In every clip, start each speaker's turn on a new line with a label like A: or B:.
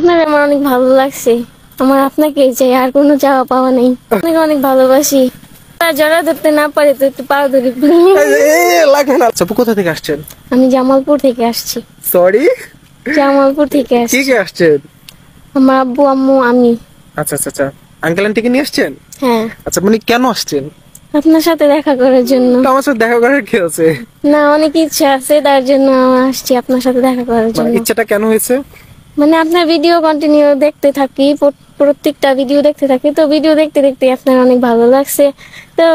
A: আপনার আমার অনেক ভালো লাগছে। আমার আপনাকে চাই, আর কোনো চাওয়া পাওয়া নেই। আপনাকে অনেক ভালোবাসি। জড়া ধরতে না পারে তো একটু পাও ধরি।
B: লাগবে না। আপু কোথা থেকে আসছেন?
A: আমি জামালপুর থেকে আসছি।
B: সরি,
A: জামালপুর থেকে আসছি।
B: কে আসছেন?
A: আমার আব্বু আম্মু আমি।
B: আচ্ছা আচ্ছা আচ্ছা, আঙ্কেল আন্টিকে নিয়ে আসছেন?
A: হ্যাঁ।
B: আচ্ছা, মানে কেন আসছেন?
A: আপনার সাথে দেখা করার জন্য।
B: তো আমার সাথে দেখা করার কি আছে?
A: না, অনেক ইচ্ছা আছে, তার জন্য আসছি আপনার সাথে দেখা করার
B: মানে
A: জন্য।
B: ইচ্ছাটা কেন হয়েছে?
A: মানে আপনার ভিডিও কন্টিনিউ দেখতে থাকি, প্রত্যেকটা ভিডিও দেখতে থাকি, তো ভিডিও দেখতে দেখতে আপনার অনেক ভালো লাগছে। তো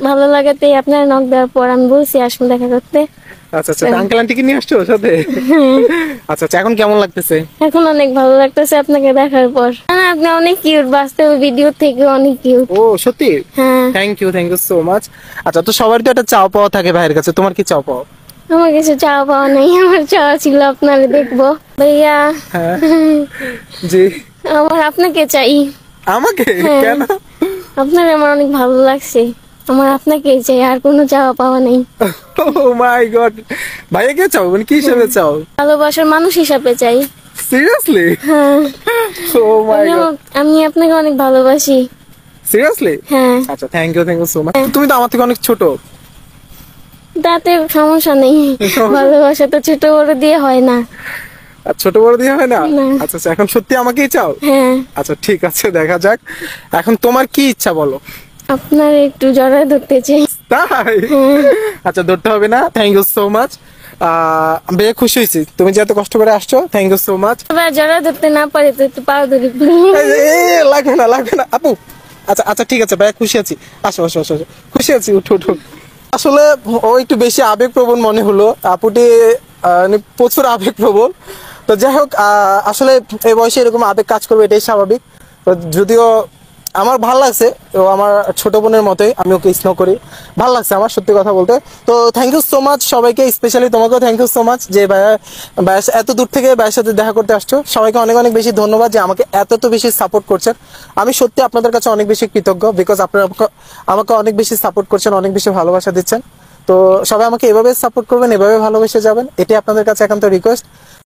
A: ভালো লাগাতে আপনার নক দেওয়ার পর আমি বলছি আসুন দেখা করতে।
B: আচ্ছা আচ্ছা, আঙ্কেল আন্টিকে নিয়ে আসছো সাথে? আচ্ছা আচ্ছা, এখন কেমন লাগতেছে?
A: এখন অনেক ভালো লাগতেছে আপনাকে দেখার পর। আপনি অনেক কিউট, বাস্তব ভিডিও থেকে অনেক কিউট।
B: ও সত্যি?
A: হ্যাঁ।
B: Thank you so much. আচ্ছা, তো সবার তো একটা চাও পাওয়া থাকে ভাইয়ের কাছে, তোমার কি চাও পাওয়া?
A: আমার কিছু চাওয়া পাওয়া নেই, আমার চাওয়া ছিল আপনারে দেখবো ভাইয়া।
B: হ্যাঁ জি।
A: আমার আপনাকে চাই।
B: আমাকে
A: হ্যাঁ।
B: কেন?
A: আপনার আমার অনেক ভালো লাগছে। আমার আপনাকে চাই, আর কোনো চাওয়া পাওয়া নেই।
B: ও মাই গড, ভাইয়া কে চাও, মানে কি হিসেবে চাও?
A: ভালোবাসার মানুষ হিসাবে চাই।
B: সিরিয়াসলি?
A: হ্যাঁ।
B: ও মাই গড,
A: আমি আপনাকে অনেক ভালোবাসি।
B: সিরিয়াসলি?
A: হ্যাঁ।
B: আচ্ছা, থ্যাংক ইউ সো মাচ। তুমি তো আমার থেকে অনেক ছোট।
A: তাতে সমস্যা নেই, ভালোবাসা তো ছোট বড় দিয়ে হয় না।
B: আর ছোট বড় দিয়ে হয় না?
A: না।
B: আচ্ছা আচ্ছা, এখন সত্যি আমাকেই চাও?
A: হ্যাঁ।
B: আচ্ছা ঠিক আছে, দেখা যাক। এখন তোমার কি ইচ্ছা বলো?
A: আপনার একটু জড়ায় ধরতে চাই।
B: তাই? আচ্ছা, ধরতে হবে না, থ্যাংক ইউ সো মাচ। বেশ খুশি হয়েছি, তুমি যে এত কষ্ট করে আসছো, থ্যাংক ইউ সো মাচ।
A: এবার জড়ায় ধরতে না পারে তো একটু পাও ধরি।
B: লাগবে না লাগবে না আপু। আচ্ছা আচ্ছা ঠিক আছে, ভাইয়া খুশি আছি। আসো আসো আসো আসো। খুশি আছি, উঠো উঠো। আসলে ও একটু বেশি আবেগপ্রবণ মনে হলো, আপুটি মানে প্রচুর আবেগপ্রবণ। তো যাই হোক, আসলে এই বয়সে এরকম আবেগ কাজ করবে, এটাই স্বাভাবিক। তো যদিও আমার ভাল লাগছে, ও আমার ছোট বোনের মতোই, আমি ওকে স্নেহ করি, ভাল লাগছে আমার সত্যি কথা বলতে। তো থ্যাংক ইউ সো মাচ সবাইকে, স্পেশালি তোমাকেও থ্যাংক ইউ সো মাচ যে ভাইয়া এত দূর থেকে ভাইয়ের সাথে দেখা করতে আসছো। সবাইকে অনেক অনেক বেশি ধন্যবাদ যে আমাকে এত বেশি সাপোর্ট করছেন। আমি সত্যি আপনাদের কাছে অনেক বেশি কৃতজ্ঞ, বিকজ আপনারা আমাকে অনেক বেশি সাপোর্ট করছেন, অনেক বেশি ভালোবাসা দিচ্ছেন। তো সবাই আমাকে এভাবে সাপোর্ট করবেন, এভাবে ভালোবেসে যাবেন, এটাই আপনাদের কাছে একান্ত রিকোয়েস্ট।